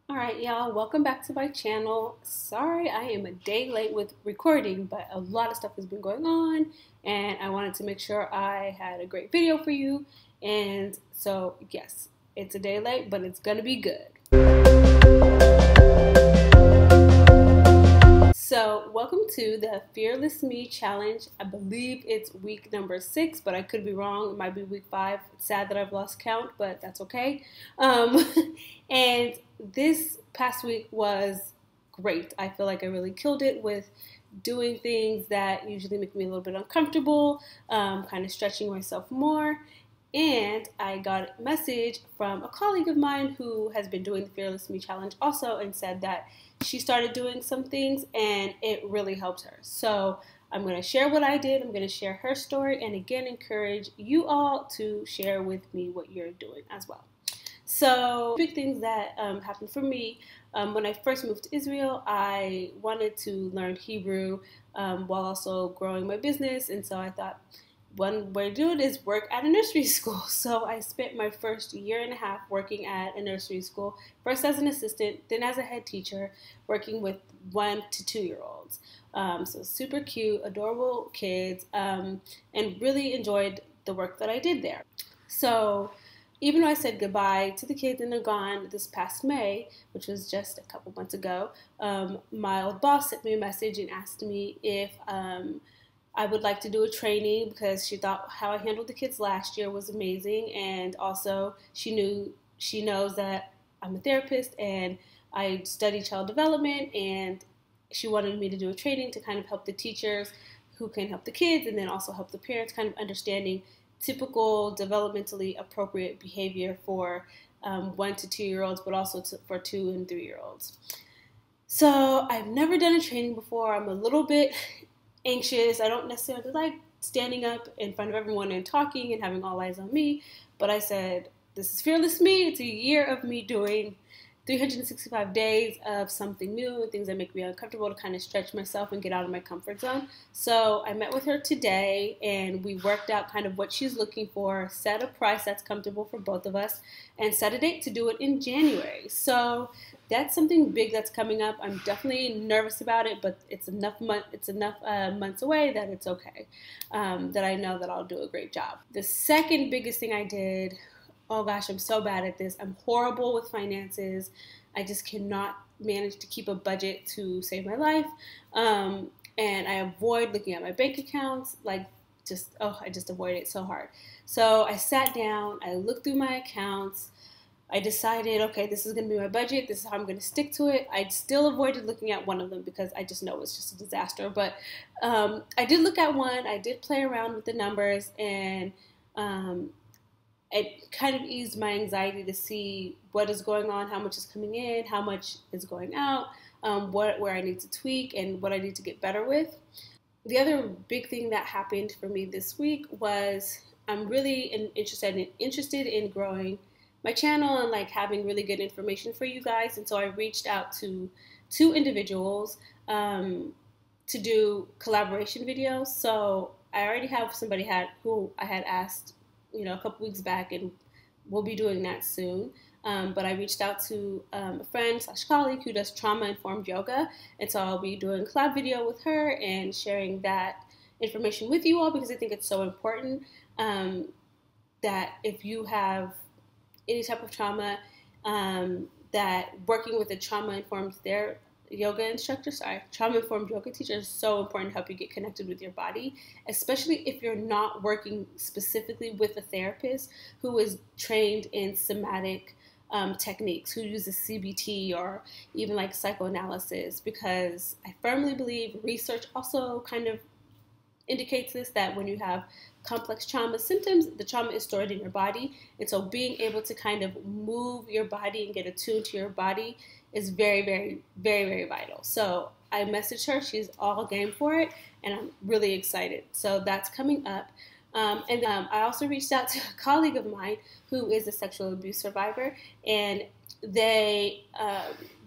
Alright, y'all, welcome back to my channel. Sorry I am a day late with recording, but a lot of stuff has been going on, and I wanted to make sure I had a great video for you. And so, yes, it's a day late, but it's gonna be good. So, welcome to the Fearless Me Challenge. I believe it's week number 6, but I could be wrong. It might be week 5. It's sad that I've lost count, but that's okay. And this past week was great. I feel like I really killed it with doing things that usually make me a little bit uncomfortable, kind of stretching myself more. And I got a message from a colleague of mine who has been doing the Fearless Me Challenge also, and said that she started doing some things and it really helped her. So I'm going to share what I did. I'm going to share her story, and again encourage you all to share with me what you're doing as well. So big things that happened for me. When I first moved to Israel, I wanted to learn Hebrew while also growing my business, and so I thought one way to do it is work at a nursery school. So I spent my first year and a half working at a nursery school, first as an assistant, then as a head teacher, working with 1 to 2 year olds. So super cute, adorable kids, and really enjoyed the work that I did there. So even though I said goodbye to the kids and they're gone this past May, which was just a couple months ago, my old boss sent me a message and asked me if I would like to do a training, because she thought how I handled the kids last year was amazing, and also she knows that I'm a therapist and I study child development, and she wanted me to do a training to kind of help the teachers who can help the kids, and then also help the parents kind of understanding typical developmentally appropriate behavior for 1 to 2 year olds, but also for 2 and 3 year olds. So I've never done a training before. I'm a little bit anxious. I don't necessarily like standing up in front of everyone and talking and having all eyes on me, but I said, this is Fearless Me. It's a year of me doing 365 days of something new and things that make me uncomfortable, to kind of stretch myself and get out of my comfort zone. So I met with her today and we worked out kind of what she's looking for, set a price that's comfortable for both of us, and set a date to do it in January. So that's something big that's coming up. I'm definitely nervous about it, but it's enough months away that it's okay, that I know that I'll do a great job. The second biggest thing I did, oh gosh, I'm so bad at this. I'm horrible with finances. I just cannot manage to keep a budget to save my life. And I avoid looking at my bank accounts. I just avoid it so hard. So I sat down, I looked through my accounts. I decided, okay, this is going to be my budget. This is how I'm going to stick to it. I still avoided looking at one of them because I just know it's just a disaster. But I did look at one. I did play around with the numbers, and it kind of eased my anxiety to see what is going on, how much is coming in, how much is going out, where I need to tweak, and what I need to get better with. The other big thing that happened for me this week was I'm really interested in growing my channel and having really good information for you guys. And so I reached out to 2 individuals to do collaboration videos. So I already have somebody who I had asked a couple weeks back, and we'll be doing that soon. But I reached out to a friend / colleague who does trauma-informed yoga, and so I'll be doing a collab video with her and sharing that information with you all, because I think it's so important that if you have any type of trauma, that working with a trauma-informed yoga teacher is so important to help you get connected with your body, especially if you're not working specifically with a therapist who is trained in somatic techniques, who uses CBT or even psychoanalysis, because I firmly believe research also kind of indicates this, that when you have complex trauma symptoms, the trauma is stored in your body, and so being able to kind of move your body and get attuned to your body is very, very, very, very vital. So I messaged her. She's all game for it, and I'm really excited. So that's coming up. I also reached out to a colleague of mine who is a sexual abuse survivor, and they are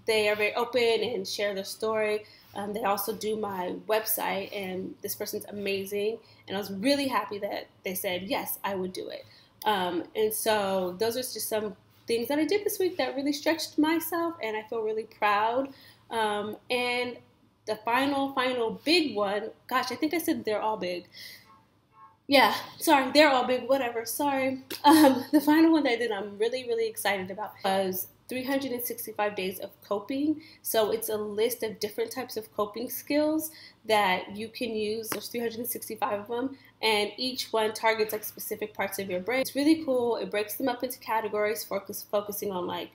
very open and share their story. They also do my website, and this person's amazing, and I was really happy that they said, yes, I would do it. And so those are just some things that I did this week that really stretched myself, and I feel really proud. And the final big one, gosh, I think I said they're all big. Yeah, sorry, they're all big, whatever, sorry. The final one that I did, I'm really, really excited about was 365 days of coping. So it's a list of different types of coping skills that you can use. There's 365 of them, and each one targets like specific parts of your brain. It's really cool. It breaks them up into categories, focusing on like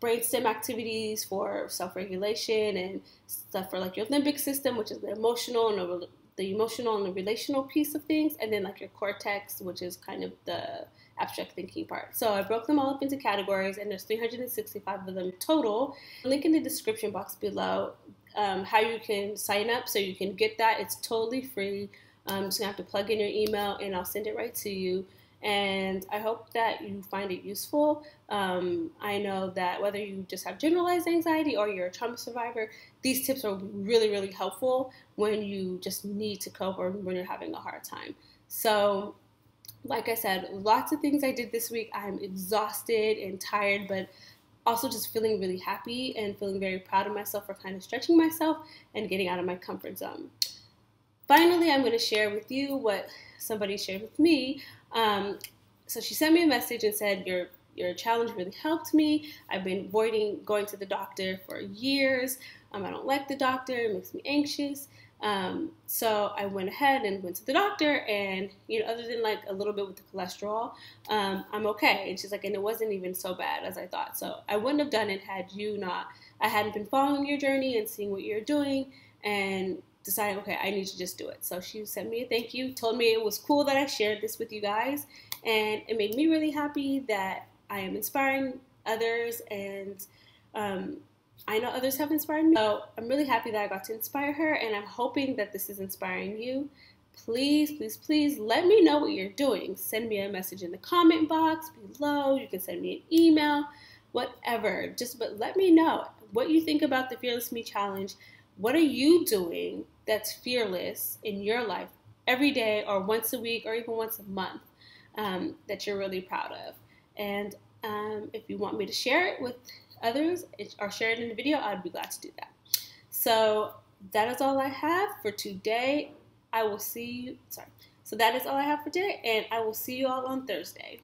brainstem activities for self-regulation and stuff for like your limbic system, which is the emotional and the relational piece of things, and then like your cortex, which is kind of the abstract thinking part. So I broke them all up into categories, and there's 365 of them total. Link in the description box below how you can sign up so you can get that. It's totally free. You're just gonna have to plug in your email and I'll send it right to you. And I hope that you find it useful. I know that whether you just have generalized anxiety or you're a trauma survivor, these tips are really, really helpful when you just need to cope or when you're having a hard time. So, like I said, lots of things I did this week. I'm exhausted and tired, but also just feeling really happy and feeling very proud of myself for kind of stretching myself and getting out of my comfort zone. Finally, I'm going to share with you what somebody shared with me. So she sent me a message and said, your challenge really helped me. I've been avoiding going to the doctor for years. I don't like the doctor. It makes me anxious. So I went ahead and went to the doctor, and other than like a little bit with the cholesterol, I'm okay. And she's like, and it wasn't even so bad as I thought. So I wouldn't have done it had I hadn't been following your journey and seeing what you're doing and deciding, okay, I need to just do it. So she sent me a thank you, told me it was cool that I shared this with you guys, and it made me really happy that I am inspiring others, and I know others have inspired me. So I'm really happy that I got to inspire her, and I'm hoping that this is inspiring you. Please, please, please let me know what you're doing. Send me a message in the comment box below. You can send me an email, whatever. But let me know what you think about the Fearless Me Challenge. What are you doing that's fearless in your life every day or once a week or even once a month that you're really proud of? And if you want me to share it with others or share it in a video, I'd be glad to do that. So that is all I have for today. So that is all I have for today, and I will see you all on Thursday.